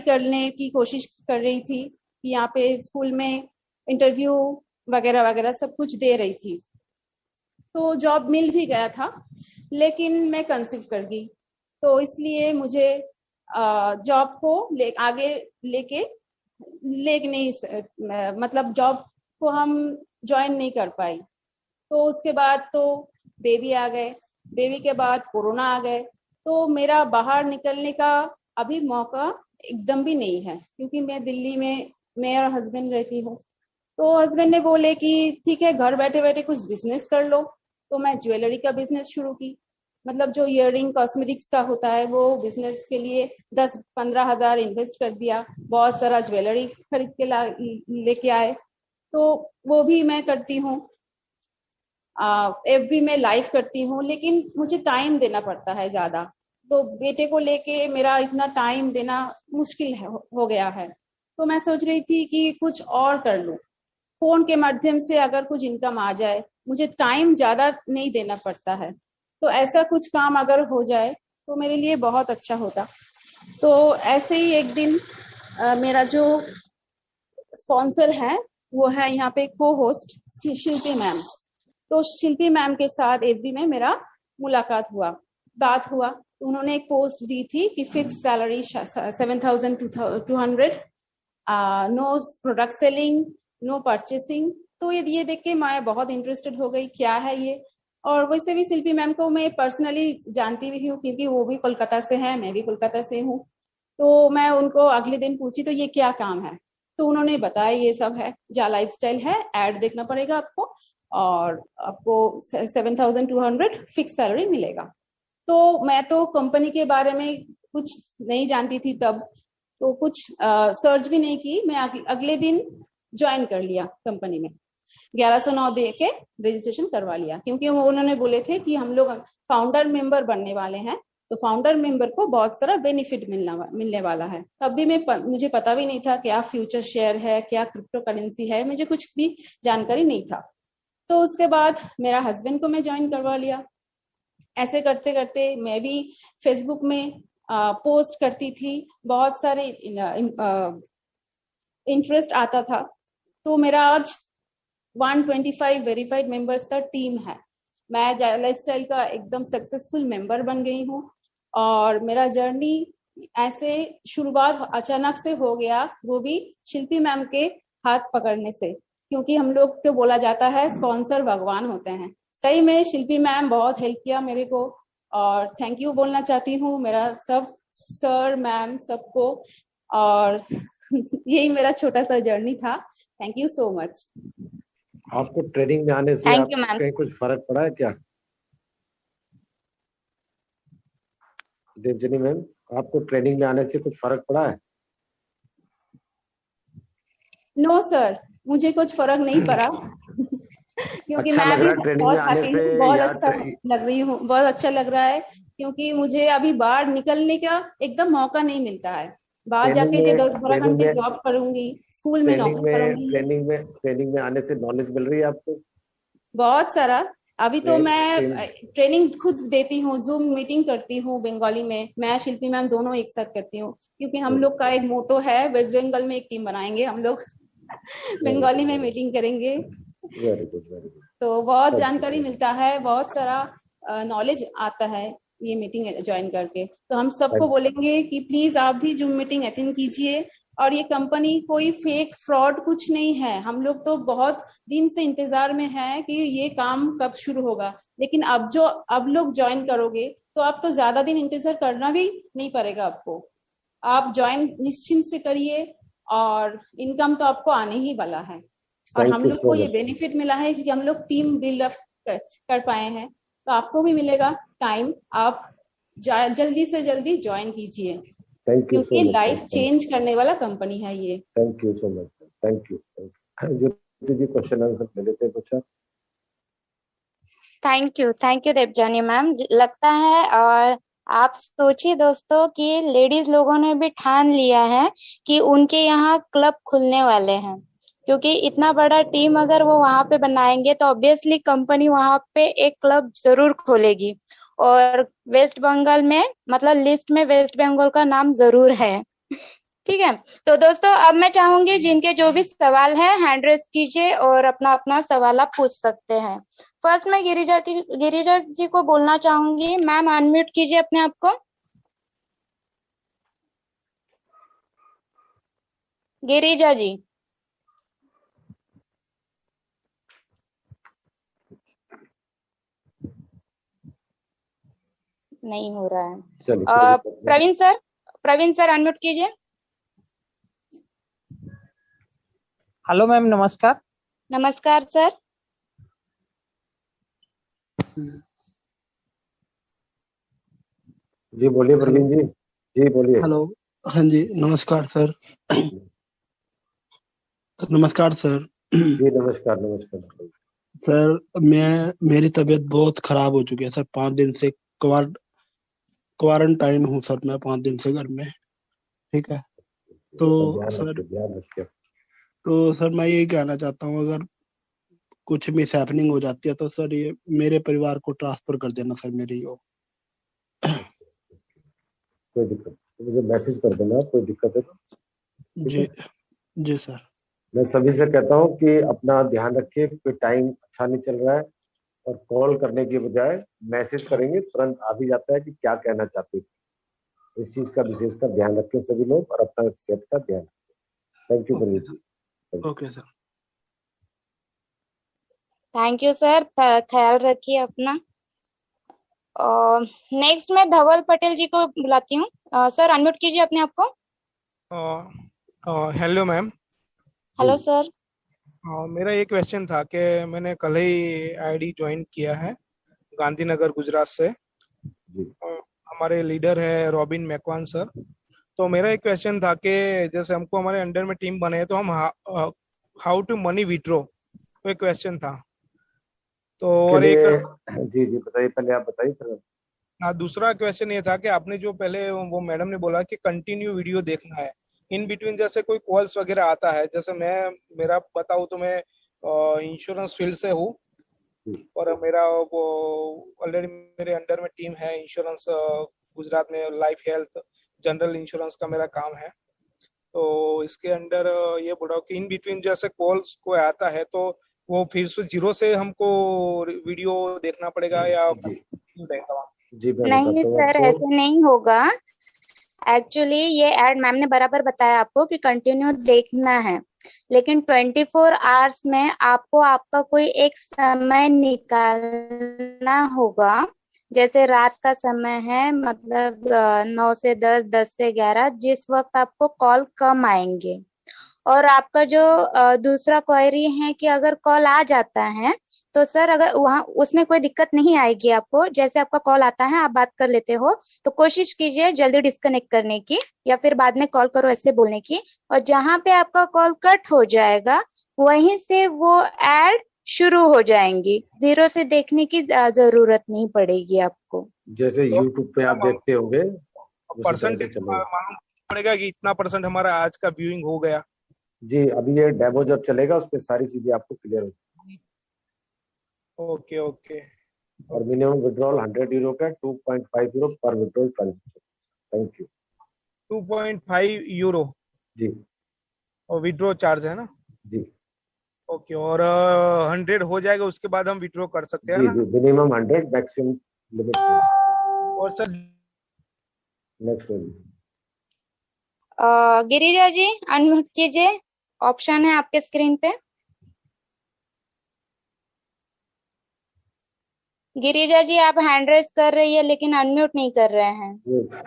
करने की कोशिश कर रही थी कि यहाँ पे स्कूल में इंटरव्यू वगैरह वगैरह सब कुछ दे रही थी। तो जॉब मिल भी गया था, लेकिन मैं कंसीव कर गई। तो इसलिए मुझे जॉब को आगे लेके नहीं, मतलब जॉब को हम ज्वाइन नहीं कर पाई। तो उसके बाद तो बेबी आ गए, बेबी के बाद कोरोना आ गए। तो मेरा बाहर निकलने का अभी मौका एकदम भी नहीं है, क्योंकि मैं दिल्ली में, मैं और हस्बैंड रहती हूँ। तो हस्बैंड ने बोले कि ठीक है, घर बैठे बैठे कुछ बिजनेस कर लो। तो मैं ज्वेलरी का बिजनेस शुरू की, मतलब जो इयररिंग कॉस्मेटिक्स का होता है वो बिजनेस के लिए 10-15 हजार इन्वेस्ट कर दिया। बहुत सारा ज्वेलरी खरीद के लेके आए। तो वो भी मैं करती हूँ। एफबी में लाइव करती हूँ, लेकिन मुझे टाइम देना पड़ता है ज्यादा। तो बेटे को लेके मेरा इतना टाइम देना मुश्किल हो गया है। तो मैं सोच रही थी कि कुछ और कर लूं, फोन के माध्यम से अगर कुछ इनकम आ जाए, मुझे टाइम ज्यादा नहीं देना पड़ता है। तो ऐसा कुछ काम अगर हो जाए तो मेरे लिए बहुत अच्छा होता। तो ऐसे ही एक दिन मेरा जो स्पॉन्सर है वो है यहाँ पे को होस्ट शिल्पी मैम। तो शिल्पी मैम के साथ एफबी में मेरा मुलाकात हुआ, बात हुआ। तो उन्होंने एक पोस्ट दी थी कि fix salary 7,200, no product selling, no purchasing. तो ये देख के मैं बहुत इंटरेस्टेड हो गई, क्या है ये। और वैसे भी शिल्पी मैम को मैं पर्सनली जानती भी हूँ, क्योंकि वो भी कोलकाता से है, मैं भी कोलकाता से हूँ। तो मैं उनको अगले दिन पूछी तो ये क्या काम है। तो उन्होंने बताया ये सब है, जा लाइफस्टाइल है, एड देखना पड़ेगा आपको, और आपको 7,200 फिक्स सैलरी मिलेगा। तो मैं तो कंपनी के बारे में कुछ नहीं जानती थी तब, तो कुछ सर्च भी नहीं की। मैं अगले दिन ज्वाइन कर लिया कंपनी में, 1109 दे के रजिस्ट्रेशन करवा लिया। क्योंकि वो उन्होंने बोले थे कि हम लोग फाउंडर मेंबर बनने वाले हैं, तो फाउंडर मेंबर को बहुत सारा बेनिफिट मिलने वाला है। तब भी मुझे पता भी नहीं था क्या फ्यूचर शेयर है, क्या क्रिप्टो करेंसी है, मुझे कुछ भी जानकारी नहीं था। तो उसके बाद मेरा हस्बैंड को मैं ज्वाइन करवा लिया। ऐसे करते करते मैं भी फेसबुक में पोस्ट करती थी, बहुत सारे इंटरेस्ट आता था। तो मेरा आज 125 वेरीफाइड मेंबर्स का टीम है। मैं जाया लाइफस्टाइल का एकदम सक्सेसफुल मेंबर बन गई हूँ। और मेरा जर्नी ऐसे शुरुआत अचानक से हो गया, वो भी शिल्पी मैम के हाथ पकड़ने से। क्योंकि हम लोग को बोला जाता है स्पॉन्सर भगवान होते हैं। सही में शिल्पी मैम बहुत हेल्प किया मेरे को, और थैंक यू बोलना चाहती हूँ मेरा सब सर मैम सबको। और यही मेरा छोटा सा जर्नी था। Thank you so much. आपको ट्रेनिंग में आने से आपको कहीं कुछ फर्क पड़ा है क्या? देवजनी मैम, आपको ट्रेनिंग में आने से कुछ फर्क पड़ा है? नो सर, मुझे कुछ फर्क नहीं पड़ा। क्योंकि अच्छा मैं लग भी रहा है ट्रेनिंग में बहुत आने हैप्पी से हूँ, बहुत या अच्छा लग रही हूँ, बहुत अच्छा लग रहा है। क्योंकि मुझे अभी बाहर निकलने का एकदम मौका नहीं मिलता है। बाहर जाके जो 10-12 घंटे जॉब करूंगी, स्कूल में नौकरी करूंगी। ट्रेनिंग में आने से नॉलेज मिल रही है आपको? बहुत सारा। अभी तो मैं ट्रेनिंग खुद देती हूँ, जूम मीटिंग करती हूँ बंगाली में। मैं शिल्पी मैम दोनों एक साथ करती हूँ, क्योंकि हम लोग का एक मोटो है, वेस्ट बंगाल में एक टीम बनाएंगे हम लोग, बंगाली में मीटिंग करेंगे। Very good, very good. तो बहुत जानकारी मिलता है, बहुत सारा नॉलेज आता है ये मीटिंग ज्वाइन करके। तो हम सबको बोलेंगे कि प्लीज आप भी जूम मीटिंग अटेंड कीजिए। और ये कंपनी कोई फेक फ्रॉड कुछ नहीं है। हम लोग तो बहुत दिन से इंतजार में है कि ये काम कब शुरू होगा। लेकिन अब लोग ज्वाइन करोगे तो आप तो ज्यादा दिन इंतजार करना भी नहीं पड़ेगा आपको। आप ज्वाइन निश्चिंत से करिए, और इनकम तो आपको आने ही वाला है। और हम लोग को ये बेनिफिट मिला है कि हम लोग टीम बिल्ड अप कर पाए हैं। तो आपको भी मिलेगा टाइम, आप जल्दी से जल्दी ज्वाइन कीजिए, क्योंकि लाइफ चेंज करने वाला कंपनी है ये। Thank you so much, thank you. जी क्वेश्चन आंसर ले लेते हैं कुछ। Thank you Devjani ma'am. लगता है और आप सोचिए दोस्तों कि लेडीज लोगों ने भी ठान लिया है कि उनके यहाँ क्लब खुलने वाले हैं। क्योंकि इतना बड़ा टीम अगर वो वहां पे बनाएंगे तो ऑब्वियसली कंपनी वहां पे एक क्लब जरूर खोलेगी। और वेस्ट बंगाल में मतलब लिस्ट में वेस्ट बंगाल का नाम जरूर है। ठीक है। तो दोस्तों अब मैं चाहूंगी जिनके जो भी सवाल है हैंड रेस कीजिए और अपना अपना सवाल आप पूछ सकते हैं। फर्स्ट मैं गिरिजा जी को बोलना चाहूंगी। मैम अनम्यूट कीजिए अपने आप को। गिरिजा जी। नहीं हो रहा है। चलिए कोई दिक्कत नहीं। प्रवीण सर अनम्यूट कीजिए। हेलो मैम, नमस्कार। नमस्कार सर। जी बोलिए प्रवीण जी। जी बोलिए। हेलो। हाँ जी नमस्कार सर। नमस्कार सर। जी नमस्कार नमस्कार। सर मेरी तबीयत बहुत खराब हो चुकी है सर। 5 दिन से क्वारंटाइन हूँ सर। मैं 5 दिन से घर में। ठीक है। तो ध्यान रखिए। तो सर मैं यही कहना चाहता हूँ, अगर कुछ मिस हैपनिंग हो जाती है तो सर ये मेरे परिवार को ट्रांसफर कर देना सर मेरी यो। कोई दिक्कत नहीं, मुझे मैसेज कर देना कोई दिक्कत है तो। जी जी सर। मैं सभी से कहता हूँ कि अपना ध्यान रखिए, कोई टाइम अच्छा नहीं चल रहा है और कॉल करने की बजाय मैसेज करेंगे तुरंत आ भी जाता है कि क्या कहना चाहते हैं। इस चीज का विशेषकर ध्यान रखें सभी लोग और अपना सेहत का ध्यान रखें। Thank you Praveen ji. Okay sir. Thank you sir. ख्याल रखिए अपना। नेक्स्ट मैं धवल पटेल जी को बुलाती हूँ। सर अनम्यूट कीजिए अपने आप को। Hello ma'am. Hello sir. मेरा ये क्वेश्चन था कि मैंने कल ही आईडी ज्वाइन किया है गांधीनगर गुजरात से। हमारे लीडर है रॉबिन मैकवान सर। तो मेरा एक क्वेश्चन था कि जैसे हमको हमारे अंडर में टीम बने तो हम हाउ टू मनी विड्रॉ, तो एक क्वेश्चन था। तो और एक जी जी बताइए, पहले आप बताइए फिर। हाँ, दूसरा क्वेश्चन ये था कि आपने जो पहले वो मैडम ने बोला कि कंटिन्यू वीडियो देखना है इन बिटवीन, जैसे कोई कॉल्स वगैरह आता है। जैसे मेरा बताऊँ तो मैं इंश्योरेंस फील्ड से हूँ और मेरा वो ऑलरेडी मेरे अंडर में टीम है इंश्योरेंस गुजरात में, लाइफ हेल्थ जनरल इंश्योरेंस का मेरा काम है। तो इसके अंडर ये बोल रहा हूँ कि इन बिटवीन जैसे कॉल्स को आता है तो वो फिर से जीरो से हमको वीडियो देखना पड़ेगा या रहेगा? जी मैं नहीं बताता हूँ सर, आपको। ऐसे नहीं होगा। एक्चुअली ये एड मैम ने बराबर बताया आपको कि कंटिन्यू देखना है, लेकिन 24 आवर्स में आपको आपका कोई एक समय निकालना होगा। जैसे रात का समय है, मतलब 9 से 10, 10 से 11, जिस वक्त आपको कॉल कम आएंगे। और आपका जो दूसरा क्वेरी है कि अगर कॉल आ जाता है तो सर अगर वहाँ उसमें कोई दिक्कत नहीं आएगी आपको। जैसे आपका कॉल आता है, आप बात कर लेते हो, तो कोशिश कीजिए जल्दी डिस्कनेक्ट करने की या फिर बाद में कॉल करो ऐसे बोलने की। और जहां पे आपका कॉल कट हो जाएगा वहीं से वो एड शुरू हो जाएंगी। जीरो से देखने की जरूरत नहीं पड़ेगी आपको। जैसे YouTube पे आप देखते होंगे उसी तरह से परसेंटेज चलेगा। मालूम पड़ेगा कि इतना परसेंट हमारा आज का व्यूइंग हो गया। जी अभी ये डेमो जब चलेगा उस पर सारी चीजें आपको क्लियर होगी। Okay okay. और मिनिमम विड्रॉल 100 यूरो का 2.50 पर withdrawal transaction. Thank you. 2.5 euro जी और विड्रॉ चार्ज है ना? जी ओके। और 100 हो जाएगा उसके बाद हम विड्रॉ कर सकते हैं जी ना? जी मिनिमम 100 मैक्सिमम लिमिट। और सर नेक्स्ट गिरिजा जी अनम्यूट कीजिए, ऑप्शन है आपके स्क्रीन पे। गिरिजा जी आप हैंड रेस कर रही है लेकिन अनम्यूट नहीं कर रहे हैं।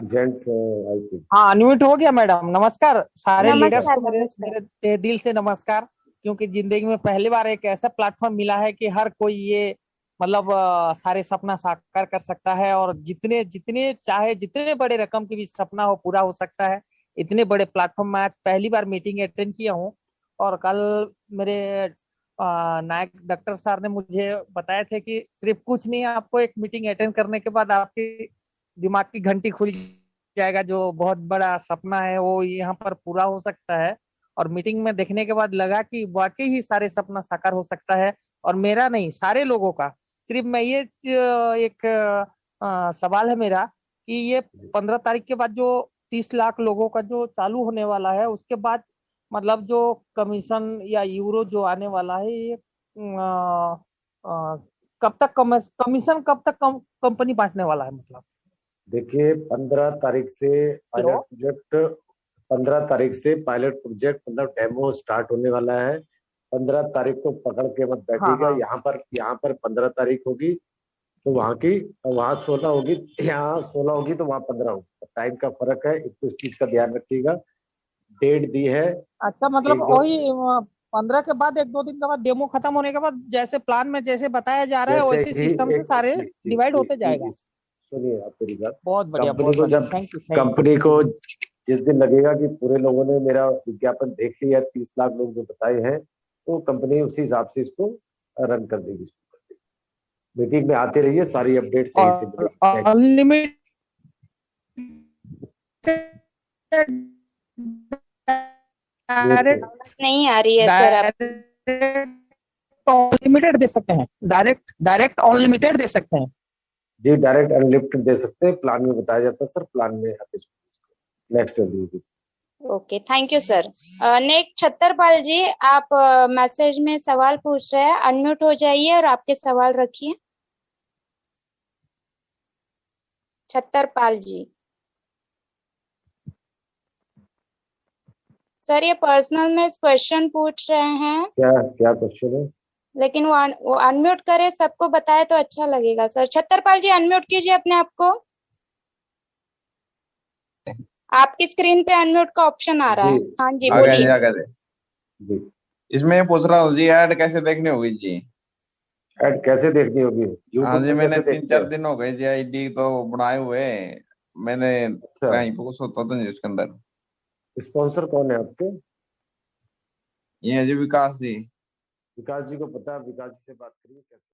Gents I think. हाँ, अनम्यूट हो गया मैडम। नमस्कार सारे लीडर्स को मेरे नमस्कार। तहे दिल से नमस्कार। क्योंकि जिंदगी में पहली बार एक ऐसा प्लेटफॉर्म मिला है कि हर कोई ये मतलब सारे सपना साकार कर सकता है और जितने जितने चाहे जितने बड़े रकम की भी सपना हो पूरा हो सकता है। इतने बड़े प्लेटफॉर्म में आज पहली बार मीटिंग अटेंड किया हूँ। और कल मेरे नायक डॉक्टर सर ने मुझे बताए थे कि सिर्फ कुछ नहीं, आपको एक मीटिंग अटेंड करने के बाद आपकी दिमाग की घंटी खुल जाएगा। जो बहुत बड़ा सपना है वो यहाँ पर पूरा हो सकता है। और मीटिंग में देखने के बाद लगा कि वाकई ही सारे सपना साकार हो सकता है। और मेरा नहीं, सारे लोगों का। सिर्फ मैं ये एक सवाल है मेरा कि ये 15 तारीख के बाद जो 30 लाख लोगों का जो चालू होने वाला है, उसके बाद मतलब जो कमीशन या यूरो जो आने वाला है, ये कब तक कमीशन कब तक कंपनी बांटने वाला है? मतलब देखिए 15 तारीख से हेलो? पायलट प्रोजेक्ट मतलब डेमो स्टार्ट होने वाला है। 15 तारीख को पकड़ के मत बैठिएगा। हाँ। यहाँ पर 15 तारीख होगी तो वहाँ 16 होगी, यहाँ 16 होगी तो वहाँ 15 होगी। टाइम का फर्क है, तो इस चीज का ध्यान रखिएगा। डेट दी है। अच्छा, मतलब एक दो वही 15 के बाद 1-2 दिन के बाद डेमो खत्म होने के बाद जैसे प्लान में जैसे बताया जा रहा है जैसे वैसे ही सिस्टम से सारे डिवाइड होते जाएगा। सुनिए आप मेरी बात। बहुत बढ़िया, कंपनी बहुत को बढ़िया। जब थैंक यू। कंपनी को जिस दिन लगेगा कि पूरे लोगों ने मेरा विज्ञापन देख लिया, 30 लाख लोग जो बताए हैं, तो कंपनी उसी हिसाब से इसको रन कर देगी। मीटिंग में आते रहिए, सारी अपडेट सही से और मिलेगी। अनलिमिटेड डायरेक्ट नहीं आ रही है सर आप। अनलिमिटेड दे सकते हैं, डायरेक्ट अनलिमिटेड दे सकते हैं। जी डायरेक्ट अनलिमिटेड दे सकते हैं, प्लान में बताया जाता है सर। प्लान में आप नेक्स्ट होगी। Okay, thank you sir. Next Chhatarpal ji, आप मैसेज में सवाल पूछ रहे हैं, अनम्यूट हो जाइए और आपके सवाल रखिए। छतरपाल जी सर, ये पर्सनल में क्वेश्चन पूछ रहे हैं, क्या क्वेश्चन है? लेकिन वो अनम्यूट करे, सबको बताए तो अच्छा लगेगा सर। छतरपाल जी अनम्यूट कीजिए अपने आप को। आपकी स्क्रीन पे अनम्यूट का ऑप्शन आ रहा है। हाँ जी, बोलिए। जी इसमें ये पूछ रहा हूँ जी, ऐड कैसे देखनी होगी जी? ऐड कैसे देखनी होगी? हाँ यूट्यूब जी, पे मैंने कैसे देखते 3-4 हैं? दिन हो गए जी आईडी तो बनाए हुए। मैंने अच्छा, कहीं पोस्ट होता तो नहीं उसके अंदर। स्पॉन्सर कौन है आपके? ये है जी विकास जी। विकास जी को पता है, विकास जी से बात करिए कैसे